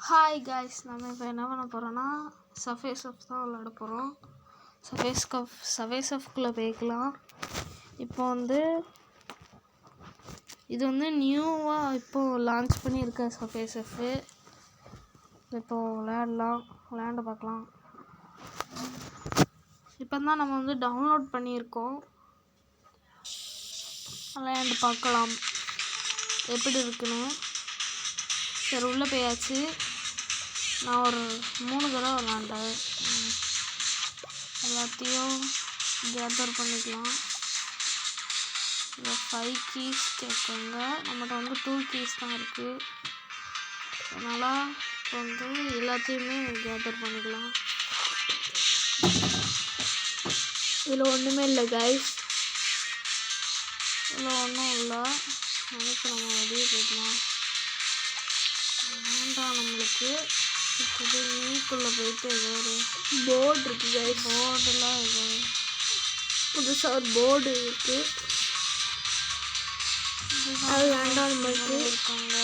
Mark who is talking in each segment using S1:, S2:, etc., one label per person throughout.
S1: Hi guys, நம்ம இப்போ என்ன பண்ண போகிறோன்னா சஃபேஸ் ஆஃப் தான் விளாட போகிறோம். சஃபேஸ் ஆஃப்குள்ளே போய்க்கலாம். இப்போ இது நியூவாக இப்போது லான்ச் பண்ணியிருக்க சஃபேஸ் ஆஃபு. இப்போது விளையாண்டு பார்க்கலாம். இப்போ தான் நம்ம டவுன்லோட் பண்ணியிருக்கோம். விளையாண்டு பார்க்கலாம் எப்படி இருக்குன்னு. சரி, உள்ளே போயாச்சு. நான் ஒரு 3 தடவை விளாண்டேன். எல்லாத்தையும் கேதர் பண்ணிக்கலாம். இந்த 5 கீஸ் கேட்குங்க. நம்மகிட்ட 2 கீஸ் தான் இருக்குது. அதனால் இப்போ எல்லாத்தையுமே கேதர் பண்ணிக்கலாம். இதில் ஒன்றுமே இல்லை கைஸ், இதில் ஒன்றும் இல்லை. அதுக்கு நம்ம வெளியே போய்க்கலாம். வேண்டாம் நம்மளுக்கு. இப்போ நீக்குள்ளே போயிட்டு ஏதோ ஒரு போர்டு இருக்குது கைஸ். போர்டெல்லாம் ஏதோ புதுசாக ஒரு போர்டு இருக்குது. அது வேண்டாம் நம்மளுக்கு. இருக்காங்க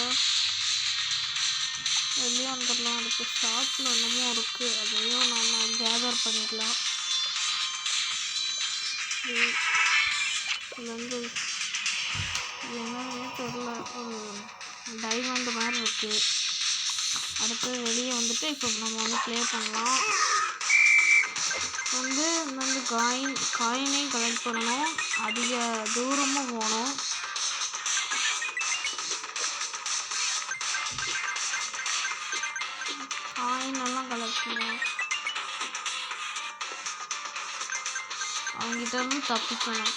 S1: வெளியே வந்துடலாம். அதுக்கு ஷாப்பில் என்னமோ இருக்குது, அதையும் நம்ம கேதர் பண்ணிக்கலாம். இது என்னன்னே தெரியல, ஒரு டைமண்ட் மாதிரி இருக்குது. அடுத்து வெளியே இப்போ நம்ம ப்ளே பண்ணலாம். இந்த காயினையும் கலெக்ட் பண்ணணும். அதிக தூரமாக போகணும். காயினெல்லாம் கலெக்ட் பண்ணணும். அவங்ககிட்ட இருந்து தப்பிக்கணும்.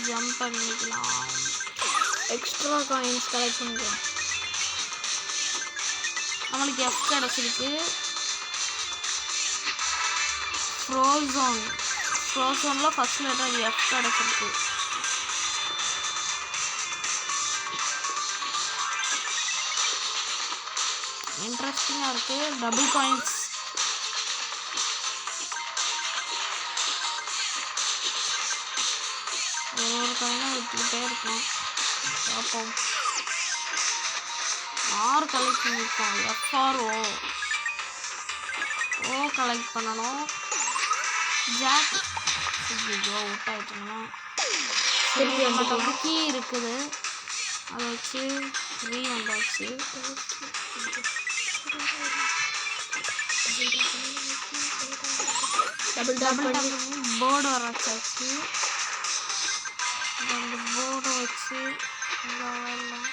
S1: ஜம்ப் பண்ணிக்கலாம். எக்ஸ்ட்ரா காயின்ஸ் கலெக்ட் பண்ணிக்கலாம். நம்மளுக்கு எஃப் கிடச்சிருக்கு. ஃப்ரோசோனில் ஃபர்ஸ்ட் லெட்டர் எஃப் கிடச்சிருக்கு. இன்ட்ரெஸ்டிங்காக இருக்குது. Double coins. ஒரு காயினாக விட்டுக்கிட்டே இருக்கும். பார்ப்போம். 6 கலெக்ட் பண்ணியிருக்கோம். எஃப்ஆர்ஓ கலெக்ட் பண்ணணும். ஜாக் அவுட் ஆகிட்டோம்னா கீ இருக்குது, அதை வச்சு வந்தாச்சு. டபுள் போர்டு வராச்சாச்சு. அந்த போர்டை வச்சு வரலாம்.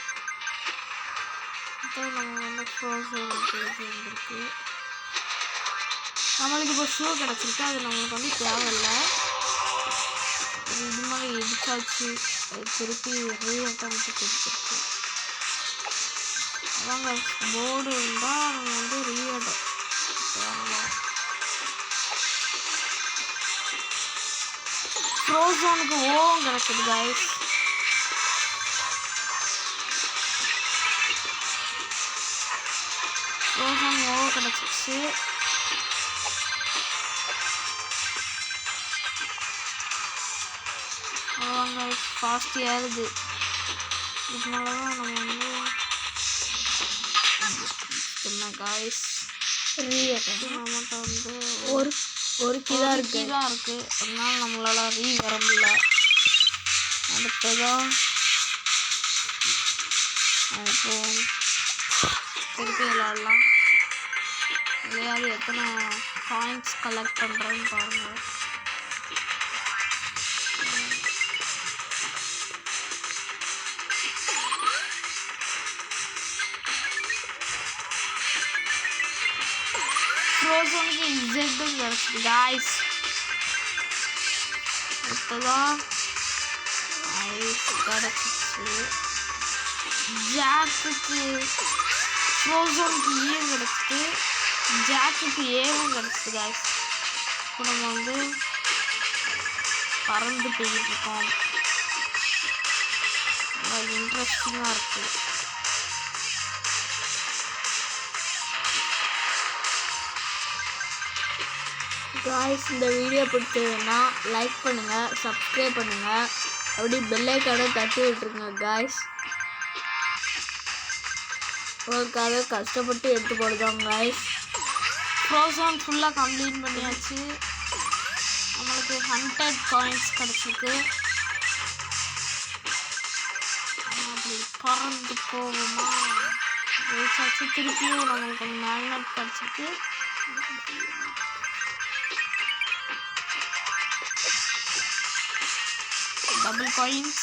S1: இப்போ நம்ம ஃப்ரோசன் வந்துருக்கு. நம்மளுக்கு இப்போ ஷூ கிடச்சிருக்கு. அது நம்மளுக்கு தேவையில்லை. இது மாதிரி இடிச்சாச்சு. திருப்பி ரீஅட்டம்ப்ட் கொடுத்துருக்கு. அதாங்க போர்டு இருந்தால் நம்ம ரீஅட்டம் வரலாம். ஃப்ரோசனுக்கு ஓவும் கிடச்சிது கைஸ். ஃப்ரோசன் ஓ கிடச்சிச்சு. அவங்க ஃபாஸ்ட் ஏறுது. இதனால தான் நம்ம என்ன கைஸ் நம்மகிட்ட ஒரு கீ தான் இருக்குது. அதனால நம்மளால் வர முடியல. அடுத்ததான் இப்போ திருப்பி விளாடலாம். இல்லையாவது எத்தனை காயின்ஸ் கலெக்ட் பண்ணுறேன்னு பாருங்கள். ஃப்ரோசனுக்கு இசட்டும் கிடச்சிது காய்ஸ். இப்போதான் கிடச்சிச்சு. ஜாக்குக்கு ஃப்ரோசனுக்கு ஈயும் கிடச்சிட்டு ஜாக்குக்கு ஏவும் கிடச்சிது காய்ஸ். இப்போ நம்ம பறந்து போய்கிட்டு இருக்கோம். இன்ட்ரெஸ்டிங்காக இருக்குது. காய்ஸ், இந்த வீடியோ பிடிச்சதுன்னா லைக் பண்ணுங்கள், சப்ஸ்கிரைப் பண்ணுங்கள், அப்படியே பெல் ஐக்கானை தட்டி விட்டுருங்க காய்ஸ். உங்களுக்காக கஷ்டப்பட்டு எடுத்து போடுறோம் கைஸ். ஃப்ரோசன் ஃபுல்லாக கம்ப்ளீட் பண்ணியாச்சு. நம்மளுக்கு 100 காயின்ஸ் கிடச்சிருக்கு. அப்படி பறந்து போகுமா ஜெயிச்சாச்சு. திருப்பியும் நம்மளுக்கு மேக்னட் கிடச்சிருக்கு. டபுள் காயின்ஸ்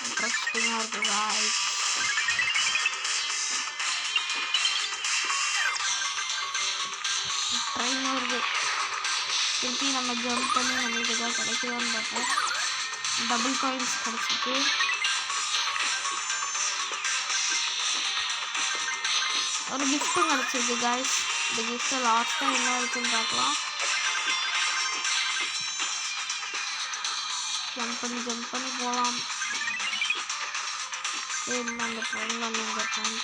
S1: இன்ட்ரெஸ்டிங்காக இருக்குது guys. ட்ரெயின் வருது. திருப்பி நம்ம ஜம்ப் பண்ணி நம்மளுக்கு எதாவது கிடைக்குதான்னு பார்ப்போம். டபுள் காயின்ஸ் கிடச்சிருக்கு. ஒரு கிஃப்ட்டும் கிடச்சிருக்கு கைஸ். இந்த கிஃப்ட்டை லாஸ்ட்டாக என்ன இருக்குன்னு பார்க்கலாம். ஜம்ப் பண்ணி போகலாம். அந்த ட்ரெயினில் வந்து இந்த ட்ரெயின்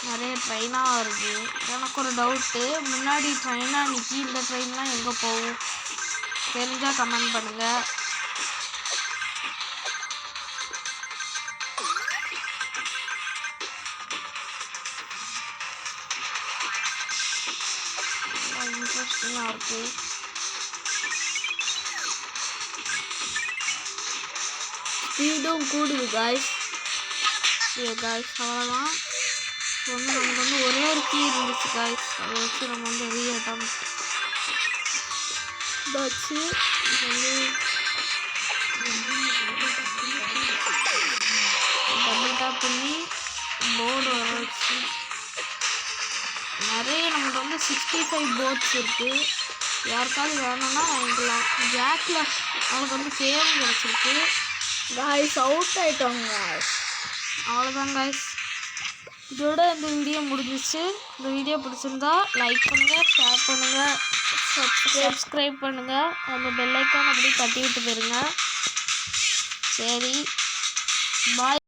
S1: நிறைய ட்ரெயினாக வருது. எனக்கு ஒரு டவுட்டு, முன்னாடி ட்ரெயினாக நிற்கி இந்த ட்ரெயின்லாம் எங்கே போகும் தெரிஞ்சால் கமெண்ட் பண்ணுங்கள். இன்ட்ரெஸ்டிங்காக இருக்குது. ஸ்பீடும் கூடுது காய்ஸ். அவ்வளோதான். நமக்கு வந்து ஒரே ஒரு கீ இருந்துச்சு காய்ஸ். அதை வச்சு நம்ம வந்து ரீஅட்டம் வச்சு டபுள் டாப் பண்ணி போர்டு வர வச்சு நிறைய நம்மளுக்கு வந்து 65 போர்ட்ஸ் இருக்குது. யாருக்காவது வேணும்னா வாங்கிக்கலாம். ஜாக்கில் அவங்களுக்கு வந்து கேம் கிடச்சிருக்கு காய்ஸ். அவுட் ஆகிட்டோங்க காய்ஸ். அவ்வளோதான் காய்ஸ். இதோட இந்த வீடியோ முடிஞ்சிச்சு. இந்த வீடியோ பிடிச்சிருந்தா லைக் பண்ணுங்கள், ஷேர் பண்ணுங்கள், சப்ஸ்கிரைப் பண்ணுங்கள். அந்த பெல் ஐக்கான் அப்படியே தட்டி விட்டு போயிருங்க. சரி, பாய்.